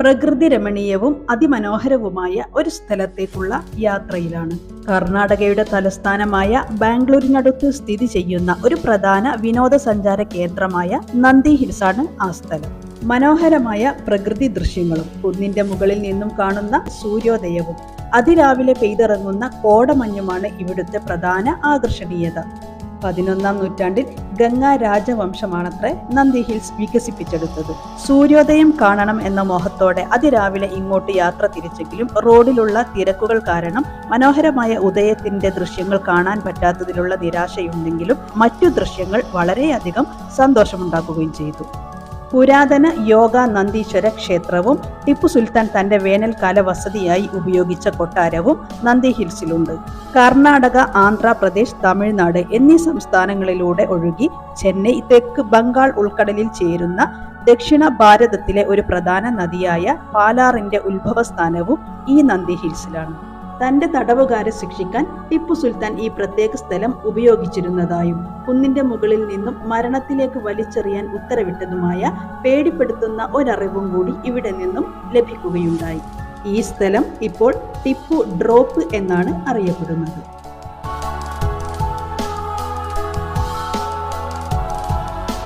പ്രകൃതി രമണീയവും അതിമനോഹരവുമായ ഒരു സ്ഥലത്തേക്കുള്ള യാത്രയിലാണ്. കർണാടകയുടെ തലസ്ഥാനമായ ബാംഗ്ലൂരിനടുത്ത് സ്ഥിതി ചെയ്യുന്ന ഒരു പ്രധാന വിനോദസഞ്ചാര കേന്ദ്രമായ നന്ദി ഹിൽസാണ് ആ സ്ഥലം. മനോഹരമായ പ്രകൃതി ദൃശ്യങ്ങളും കുന്നിന്റെ മുകളിൽ നിന്നും കാണുന്ന സൂര്യോദയവും അതിരാവിലെ പെയ്തിറങ്ങുന്ന കോടമഞ്ഞുമാണ് ഇവിടുത്തെ പ്രധാന ആകർഷണീയത. 11ാം നൂറ്റാണ്ടിൽ ഗംഗാ രാജവംശമാണത്രേ നന്ദി ഹിൽസ് വികസിപ്പിച്ചെടുത്തത്. സൂര്യോദയം കാണണം എന്ന മോഹത്തോടെ അതിരാവിലെ ഇങ്ങോട്ട് യാത്ര തിരിച്ചെങ്കിലും റോഡിലുള്ള തിരക്കുകൾ കാരണം മനോഹരമായ ഉദയത്തിന്റെ ദൃശ്യങ്ങൾ കാണാൻ പറ്റാത്തതിലുള്ള നിരാശയുണ്ടെങ്കിലും മറ്റു ദൃശ്യങ്ങൾ വളരെയധികം സന്തോഷമുണ്ടാക്കുകയും ചെയ്തു. പുരാതന യോഗ നന്ദീശ്വര ക്ഷേത്രവും ടിപ്പു സുൽത്താൻ തന്റെ വേനൽക്കാല വസതിയായി ഉപയോഗിച്ച കൊട്ടാരവും നന്ദി ഹിൽസിലുണ്ട്. കർണാടക, ആന്ധ്രാപ്രദേശ്, തമിഴ്നാട് എന്നീ സംസ്ഥാനങ്ങളിലൂടെ ഒഴുകി ചെന്നൈ, തെക്ക് ബംഗാൾ ഉൾക്കടലിൽ ചേരുന്ന ദക്ഷിണ ഭാരതത്തിലെ ഒരു പ്രധാന നദിയായ പാലാറിന്റെ ഉത്ഭവസ്ഥാനവും ഈ നന്ദി ഹിൽസിലാണ്. തന്റെ തടവുകാരെ ശിക്ഷിക്കാൻ ടിപ്പു സുൽത്താൻ ഈ പ്രത്യേക സ്ഥലം ഉപയോഗിച്ചിരുന്നതായും കുന്നിന്റെ മുകളിൽ നിന്നും മരണത്തിലേക്ക് വലിച്ചെറിയാൻ ഉത്തരവിട്ടതുമായ പേടിപ്പെടുത്തുന്ന ഒരറിവും കൂടി ഇവിടെ നിന്നും ലഭിക്കുകയുണ്ടായി. ഈ സ്ഥലം ഇപ്പോൾ ടിപ്പു ഡ്രോപ്പ് എന്നാണ് അറിയപ്പെടുന്നത്.